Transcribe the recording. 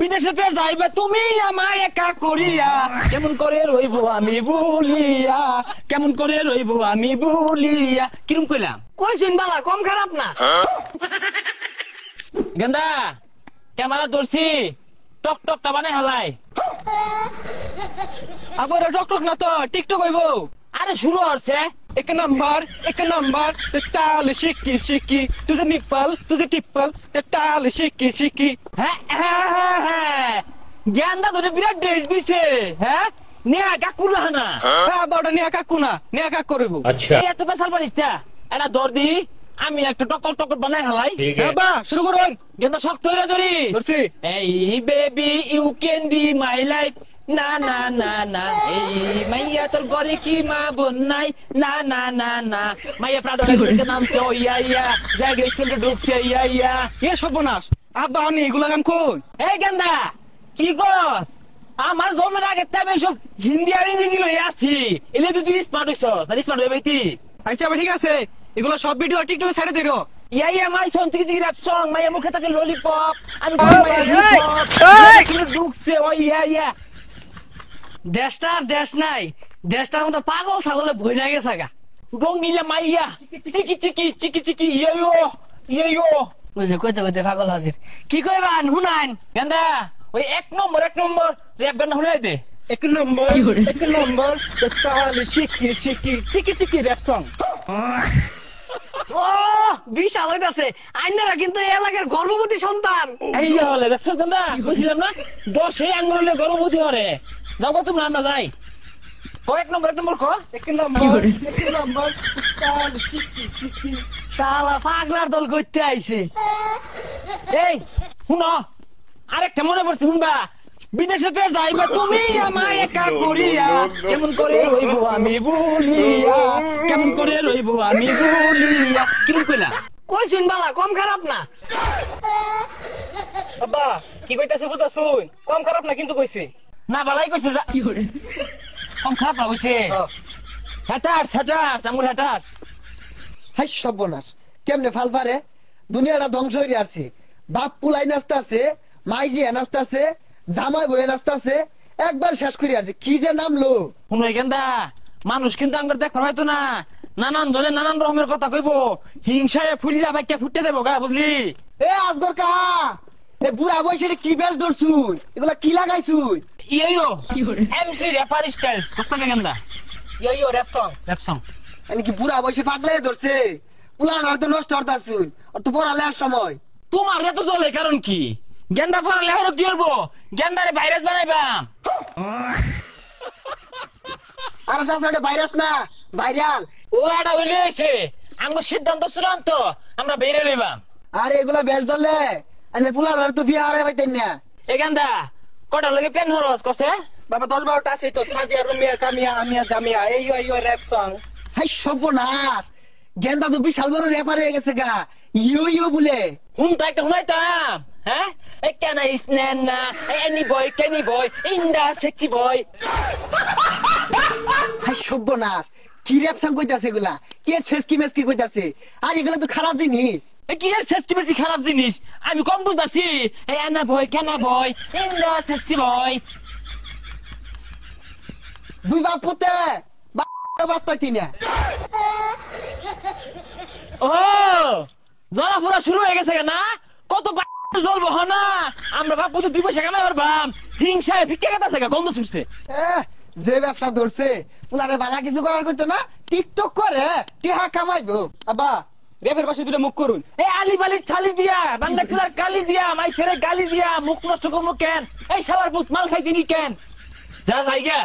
বিদেশেতে যাইবে তুমি আমায় একা করিয়া, কেমন করে রইব আমি ভুলিয়া, কেমন করে রইব আমি ভুলিয়া। কিরম কইলাম? কইছেন বালা, কম খারাপ না। গেন্দা ক্যামেরা ধরছি, টক টকটা বানাই হালাই। আবার টক না তো টিকটক হইব। আরে শুরু হচ্ছে। एक नंबर ते ताल शिकी शिकी, तुझे निप्पल तुझे टिप्पल ते ताल शिकी शिकी। হ্যাঁ হ্যাঁ হ্যাঁ হ্যাঁ, গেন্দা ধরে বিরাট ড্রেস দিছে। হ্যাঁ নিয়া কাকুলা না, হ্যাঁ বড় নিয়া কাকু না, নিয়া কাক করব। আচ্ছা এই এত বেসাল পারিসটা, এটা ধর দি, আমি একটা টকল টকল বানাই হালাই। ঠিক হ্যাঁ আছে বা শুরু করুন। গেন্দা শক্ত হইরা ধরি। ধরছি। এই baby you can be my life, না না না না। এই মাইয়া তোর ঘরে কি মা বোন নাই, না না না না। মাইয়া প্রাডো গাড়িতে নামছে, ও ইয়া ইয়া, জায়গা রেস্টুরেন্টে ঢুকছে, ইয়া ইয়া। এ সর্বনাশ, আব্বা আমি এগুলা গান কই? এই গেন্দা কি করস? আমার জন্মের আগে তেমন সব হিন্দি আর ইংরেজি লই আসি, এলে তুই স্মার্ট হইছস না? স্মার্ট হইবি তুই। আচ্ছা ঠিক আছে, এগুলা সব ভিডিও টিকটকে ছেড়ে দিরো। ইয়া ইয়া মাই সন চিকি চিকি র‍্যাপ সং, মাইয়া মুখে থাকে ললিপপ, আমি ঢুকছে, ও ইয়া ইয়া। দেশটার দেশ নাই, দেশটার মতো পাগল ছাগলে ভইরা গেছে গা। রঙিলা মাইয়া চিকি চিকি চিকি চিকি ইয়া ইয়া ইয়া। বুঝে কইতে কইতে পাগল হাজির। কি কইবান হুনাইন? গেন্দা ওই এক নম্বর র‍্যাপ গান শুনাই দে। এক নম্বর ते ताल शिकी शिकी चिकी चिकी रैप सॉन्ग। ও বিশাল হইতাছে, আইনারা কিন্তু এই এলাকার গর্ভবতী সন্তান। এই হলে দেখছস গেন্দা, কইছিলাম না 10 আঙ্গুলে গর্ভবতী হরে। যাবো তোমরা, আমরা যাই। ও এক নম্বর কো। এক নম্বর তাল শিকি শিকি। শালা পাগলার দল কইতে আইছে। এই শুনো, আরেকটা মনে পড়ছে, শুনবা? বিদেশেতে যাইবে তুমি আমায় একা করিয়া, কেমন করে রইব আমি ভুলিয়া, কেমন করে রইব আমি ভুলিয়া। কিরম কইলাম? কইছুন বালা, কম খারাপ না। আব্বা কি কইতাছে বুঝাছুন? কম খারাপ না কিন্তু কইছে। না বালাই কইছে যা। কম খারাপ না কইছে। হ্যাটার্স আমুর হ্যাটার্স। হাই সর্বনাশ, কেমনে ফাল পারে? দুনিয়াটা ধ্বংস হয়ে আসছে। বাপ পুলাই নাচতাছে, মাইজি নাচতাছে, জামাই বয়ে নাচতাছে, একবার শেষ করে আসছে। কি যে নামলো! শুনো গেন্দা, মানুষ কিন্তু আঙ্গুর দেখ হয়তো না, নানান জনে নানান রকমের কথা কইব, হিংসায় ফুলিরা বাইকে ফুটতে দেবো গা, বুঝলি? এ আজগর কাহা, এ বুড়া বয়সে কি বেশ ধরছুন? এগুলা কি লাগাইছুন? ইয়ো এমসি র্যাপার স্টাইল বুঝতে গেন্দা। ইয়ো র‍্যাপ সং। মানে কি বুড়া বয়সে পাগলে ধরছে? পুলান হয়তো নষ্ট হতাছুন, আর তো পড়ালেখার সময়। তোমার এত জলে কারণ কি? গেন্দা পড়ালে হলো কি করবো? গেন্দারে ভাইরাস বানাইবাম। আর চাচা এটা ভাইরাস না, ভাইরাল। ও এটা হইলে হয়েছে, আমার সিদ্ধান্ত চূড়ান্ত, আমরা বেরে লইবাম। আর এগুলা বেশ ধরলে পুলান তো বিয়ে হারাই পাইতেন না। এ গেন্দা কটা লগে পেন হরস কসে? বাবা 10-12টা আছে তো, সাদিয়া রুমিয়া কামিয়া আমিয়া জামিয়া, এই ইয়ো র‍্যাপ সং। হাই সর্বনাশ, গেন্দা তো বিশাল বড় র্যাপার হয়ে গেছে গা, ইয়ো বলে। হুনতা একটা শুনাইতাম, হ্যাঁ? কেন ইসনা এনি বয় কেনি বয় ইন্দা সেক্সি বয়। হাই সর্বনাশ, কি র্যাপ সং কইতাছে এগুলা? কে ছেসকি মেসকি কইতাছে? আর এগুলা তো খারাপ জিনিস। কি এর সেক্সি বেশি খারাপ জিনিস? আমি কম বুঝতাছি। এনা বয় কেনা বয় ইন্দা সেক্সি বয়। দুই বাপ পুতে বাপ পাইতি না। ও জলা পুরা শুরু হয়ে গেছে না? কত জ্বলবো না? আমরা বাপু তো 2 পয়সা কামাই পারবাম, হিংসায় ভিক্ষা কাটাছে গা, গন্ধ ছুটছে। যে ব্যবসা ধরছে পুলারে বালা কিছু করার করতো না, টিকটক করে টিহা কামাইবো। আব্বা র্যাপের পাশে দুটো মুখ করুন। এই আলি বালি ছালি দিয়া, বাংলা চুলার কালি দিয়া, মাইছেরে গালি দিয়া মুখ নষ্ট করবো কেন? এই সবার বুত মাল খাইতে নি কেন? যা যাই গা।